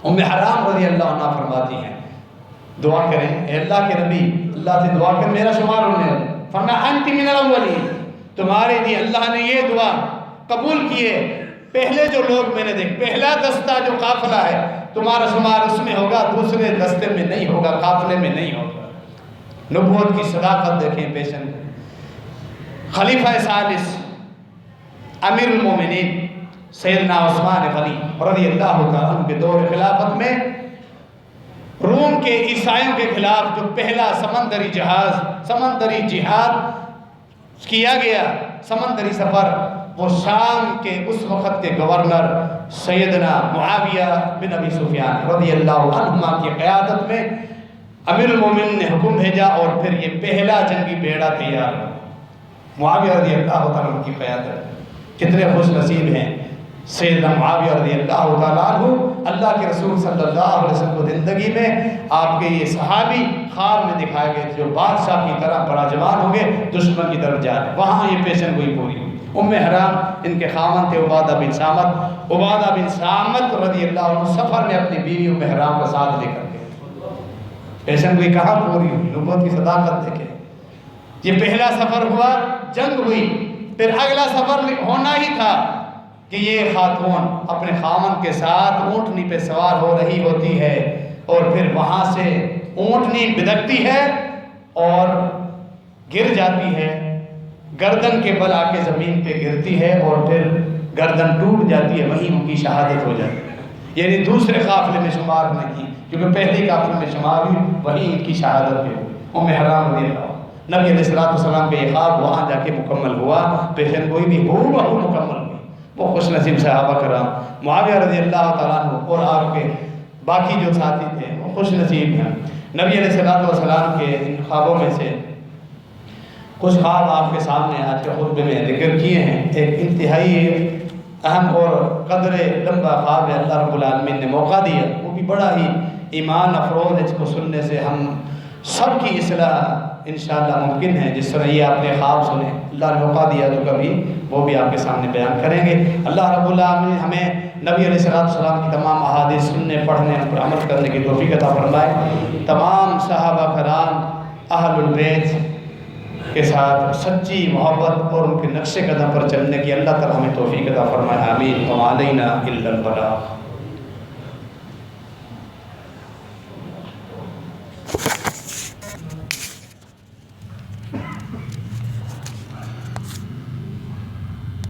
ام حرام رضی اللہ عنہ فرماتی ہیں دعا کریں اے اللہ کے نبی، اللہ سے دعا کر میرا شمار ہونے والا۔ فرمایا انت من الاولین، تمہارے لیے اللہ نے یہ دعا قبول کی ہے، پہلے جو لوگ میں نے دیکھ، پہلا دستہ جو قافلہ ہے تمہارا شمار اس میں ہوگا، دوسرے دستے میں نہیں ہوگا، قافلے میں نہیں ہوگا۔ نبوت کی صداقت دیکھیں پیشن۔ خلیفہ ثالث امیر المومنین سیدنا عثمان غنی رضی اللہ تعالیٰ عنہ کے دور خلافت میں روم کے عیسائیوں کے خلاف جو پہلا سمندری جہاد کیا گیا، سمندری سفر، وہ شام کے اس وقت کے گورنر سیدنا معاویہ بن ابی سفیان رضی اللہ عنہما کی قیادت میں امیر المومنین نے حکم بھیجا، اور پھر یہ پہلا جنگی بیڑا تیار ہوا۔ معاویہ رضی اللہ تعالیٰ عنہ کی قیادت، کتنے خوش نصیب ہیں سیدنا معاویہ رضی اللہ تعالیٰ عنہ، اللہ کے رسول صلی اللہ علیہ وسلم کو زندگی میں آپ کے یہ صحابی خواب میں دکھائے گئے جو بادشاہ کی طرح بڑا جوان ہو گئے، دشمن کی طرف جا رہے، وہاں یہ پیشن گوئی پوری ہوئی۔ ام حرام ان کے خاوند تھے عبادہ بن صامت رضی اللہ عنہ، سفر میں اپنی بیوی ام حرام کا ساتھ لے کر گئے، پیشن گوئی کہاں پوری ہوئی؟ نبوت کی صداقت دیکھیں۔ یہ پہلا سفر ہوا، جنگ ہوئی، پھر اگلا سفر ہونا ہی تھا کہ یہ خاتون اپنے خاوند کے ساتھ اونٹنی پہ سوار ہو رہی ہوتی ہے، اور پھر وہاں سے اونٹنی بدکتی ہے اور گر جاتی ہے، گردن کے بل آ کے زمین پہ گرتی ہے، اور پھر گردن ٹوٹ جاتی ہے، وہیں ان کی شہادت ہو جاتی ہے۔ یعنی دوسرے قافلے میں شمار نہیں، کیونکہ پہلے قافلے میں شمار ہوئی، وہیں ان کی شہادت بھی ہوئی۔ ام حرام رضی اللہ عنہ، نبی علیہ السلام کا یہ خواب وہاں جا کے مکمل ہوا، پیشن گوئی بھی ہو بہو مکمل ہوئی۔ وہ خوش نصیب صحابہ کرام معاویہ رضی اللہ تعالیٰ عنہ اور آپ کے باقی جو ساتھی تھے وہ خوش نصیب ہیں۔ نبی علیہ السلام کے ان خوابوں میں سے کچھ خواب آپ کے سامنے آج کے خطبے میں ذکر کیے ہیں۔ ایک انتہائی اہم اور قدر لمبا خواب ہے، اللہ رب العالمین نے موقع دیا، وہ بھی بڑا ہی ایمان افروز، اس کو سننے سے ہم سب کی اصلاح انشاءاللہ ممکن ہے۔ جس طرح یہ آپ نے خواب سنے، اللہ نے موقع دیا تو کبھی وہ بھی آپ کے سامنے بیان کریں گے۔ اللہ رب العالمین ہمیں نبی علیہ السلام کی تمام احادیث سننے، پڑھنے، ان پر عمل کرنے کی توفیق عطا فرمائے۔ تمام صحابہ کرام اہل البیت کے ساتھ سچی محبت اور ان کے نقش قدم پر چلنے کی اللہ تعالی ہمیں توفیق عطا فرمائے، آمین۔ وعلینا الا البلاغ۔